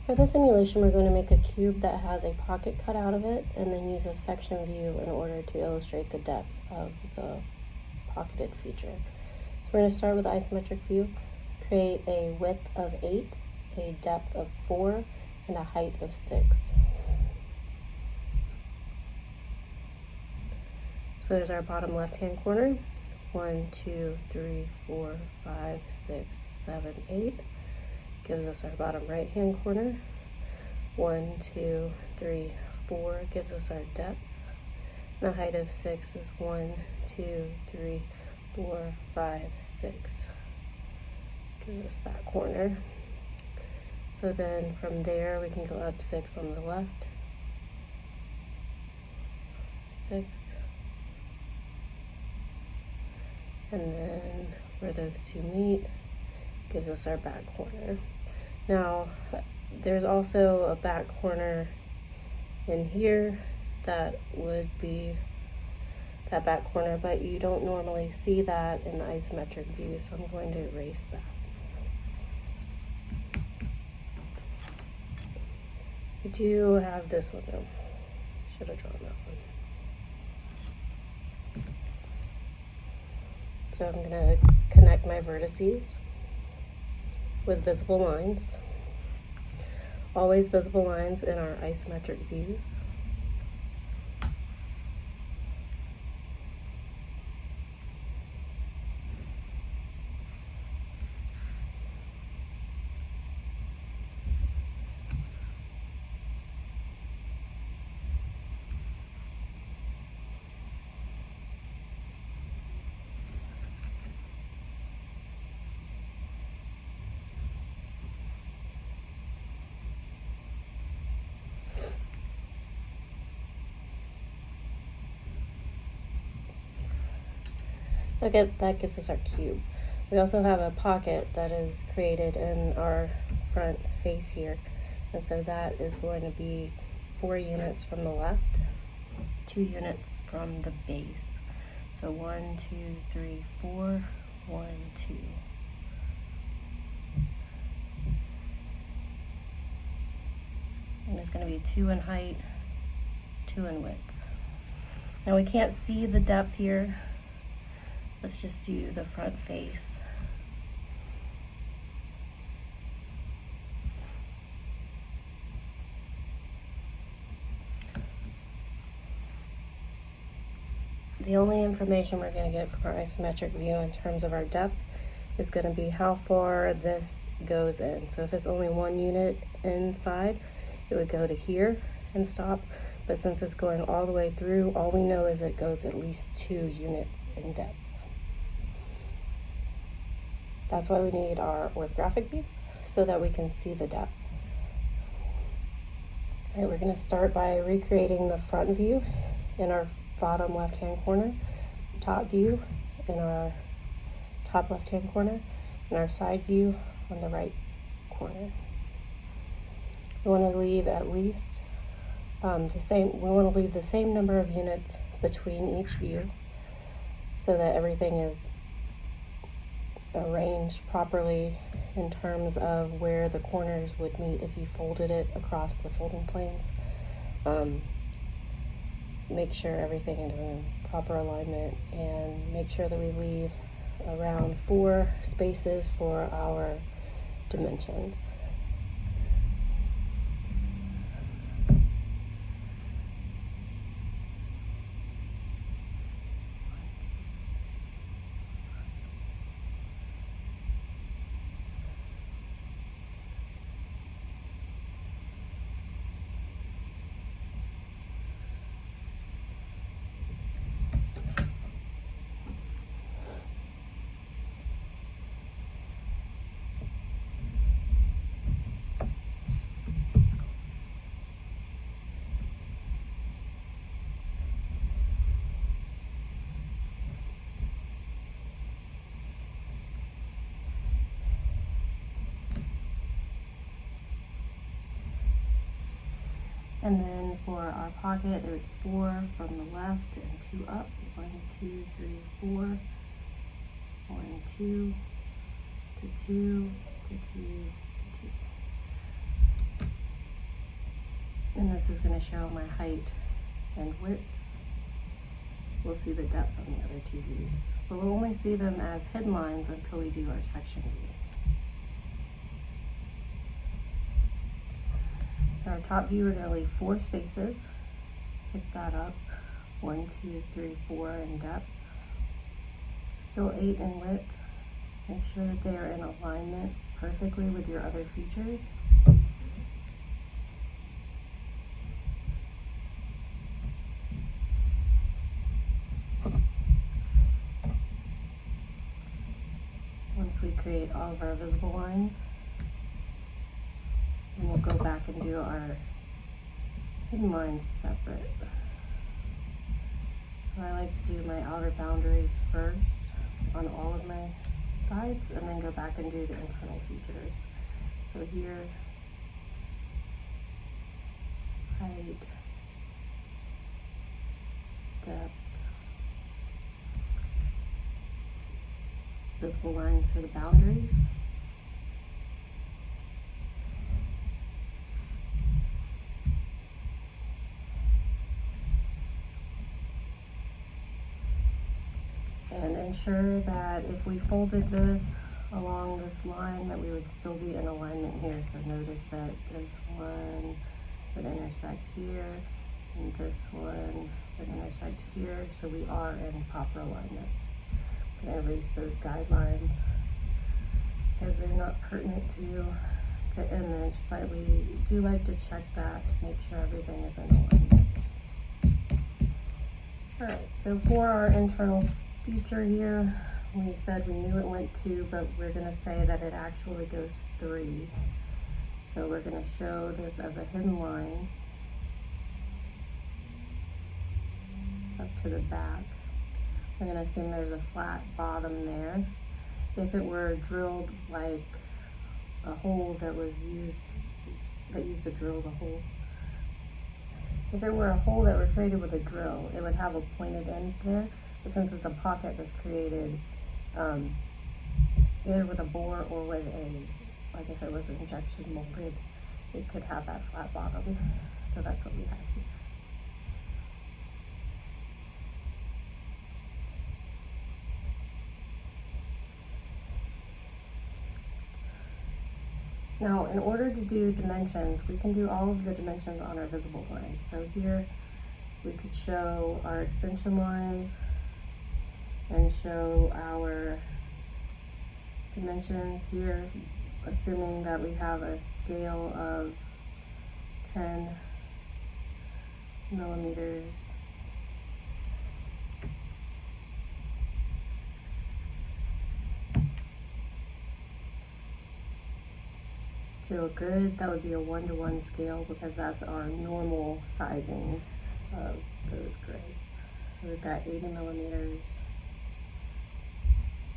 For this simulation, we're going to make a cube that has a pocket cut out of it and then use a section view in order to illustrate the depth of the pocketed feature. So we're going to start with the isometric view, create a width of 8, a depth of 4, and a height of 6. So there's our bottom left-hand corner. 1, 2, 3, 4, 5, 6, 7, 8. Gives us our bottom right-hand corner. 1, 2, 3, 4 gives us our depth. And a height of 6 is 1, 2, 3, 4, 5, 6. Gives us that corner. So then from there we can go up 6 on the left. 6. And then where those two meet gives us our back corner. Now there's also a back corner in here that would be that back corner, but you don't normally see that in the isometric view, so I'm going to erase that. We do have this one though. Should have drawn that one. So I'm going to connect my vertices with visible lines. Always visible lines in our isometric views. So that gives us our cube. We also have a pocket that is created in our front face here. And so that is going to be 4 units from the left, 2 units from the base. So 1, 2, 3, 4, 1, 2. And it's going to be 2 in height, 2 in width. Now we can't see the depth here. Let's just do the front face. The only information we're going to get from our isometric view in terms of our depth is going to be how far this goes in. So if it's only 1 unit inside, it would go to here and stop. But since it's going all the way through, all we know is it goes at least 2 units in depth. That's why we need our orthographic views, so that we can see the depth. All right, we're going to start by recreating the front view in our bottom left-hand corner, top view in our top left-hand corner, and our side view on the right corner. We want to leave at least we want to leave the same number of units between each view so that everything is arranged properly in terms of where the corners would meet if you folded it across the folding planes. Make sure everything is in proper alignment, and make sure that we leave around 4 spaces for our dimensions. And then for our pocket, there's 4 from the left and 2 up. 1, 2, 3, 4. 1, 2, to 2, to 2, to 2. And this is going to show my height and width. We'll see the depth on the other two views, but we'll only see them as hidden lines until we do our section view. So our top view, we're going to leave 4 spaces. Pick that up. 1, 2, 3, 4 in depth. Still 8 in width. Make sure that they are in alignment perfectly with your other features. Once we create all of our visible lines, and we'll go back and do our hidden lines separate. So I like to do my outer boundaries first on all of my sides, and then go back and do the internal features. So here, height, depth, visible lines for the boundaries. And ensure that if we folded this along this line, that we would still be in alignment here. So notice that this one would intersect here, and this one would intersect here. So we are in proper alignment. I'm going to erase those guidelines because they're not pertinent to the image, but we do like to check that to make sure everything is in alignment. Alright, so for our internal feature here, we said we knew it went 2, but we're going to say that it actually goes 3. So we're going to show this as a hidden line up to the back. We're going to assume there's a flat bottom there. If it were drilled like a hole that used to drill the hole. If it were a hole that were created with a drill, it would have a pointed end there. But since it's a pocket that's created either with a bore or with like if it was an injection molded, it could have that flat bottom. So that's what we have here. Now, in order to do dimensions, we can do all of the dimensions on our visible line. So here we could show our extension lines and show our dimensions here, assuming that we have a scale of 10 millimeters. To a grid, that would be a 1-to-1 scale because that's our normal sizing of those grids. So we've got 80 millimeters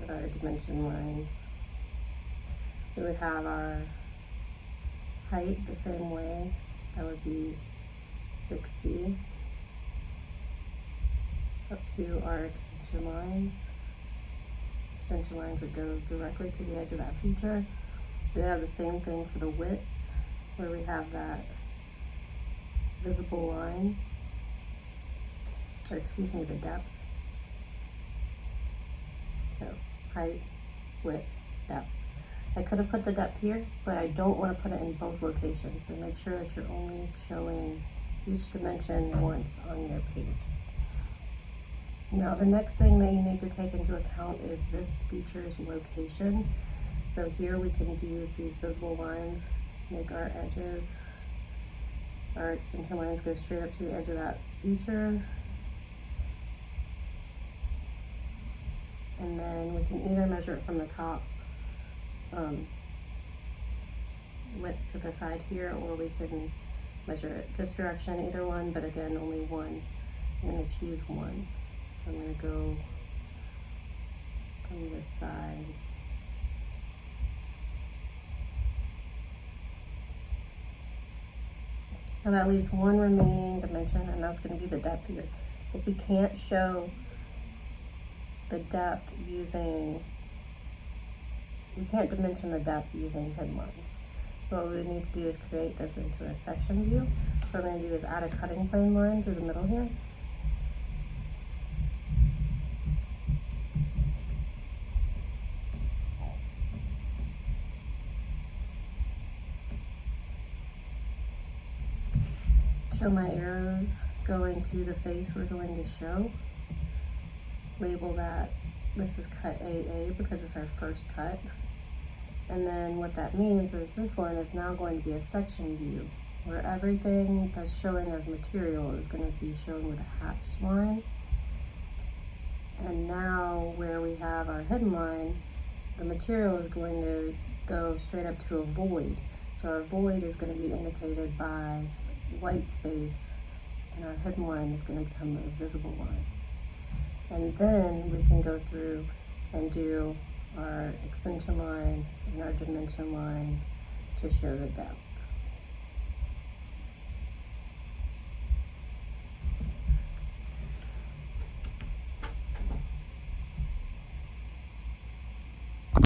with our dimension lines. We would have our height the same way. That would be 60 up to our extension lines. Extension lines would go directly to the edge of that feature. We have the same thing for the width, where we have that visible line, or excuse me, the depth. So height, width, depth. I could have put the depth here, but I don't want to put it in both locations. So make sure that you're only showing each dimension once on your page. Now the next thing that you need to take into account is this feature's location. So here we can do these visible lines, make our edges, our extension lines go straight up to the edge of that feature. And then we can either measure it from the top width to the side here, or we can measure it this direction, either one, but again, only one. I'm going to choose one. So I'm going to go from this side. So that leaves one remaining dimension, and that's going to be the depth here. If we can't show the depth using, we can't dimension the depth using hidden lines. So what we need to do is create this into a section view. So what I'm going to do is add a cutting plane line through the middle here. Show my arrows going to the face we're going to show. Label that this is cut AA because it's our first cut. And then what that means is this one is now going to be a section view where everything that's showing as material is going to be shown with a hatched line. And now where we have our hidden line, the material is going to go straight up to a void. So our void is going to be indicated by white space, and our hidden line is going to become a visible line. And then we can go through and do our extension line and our dimension line to show the depth.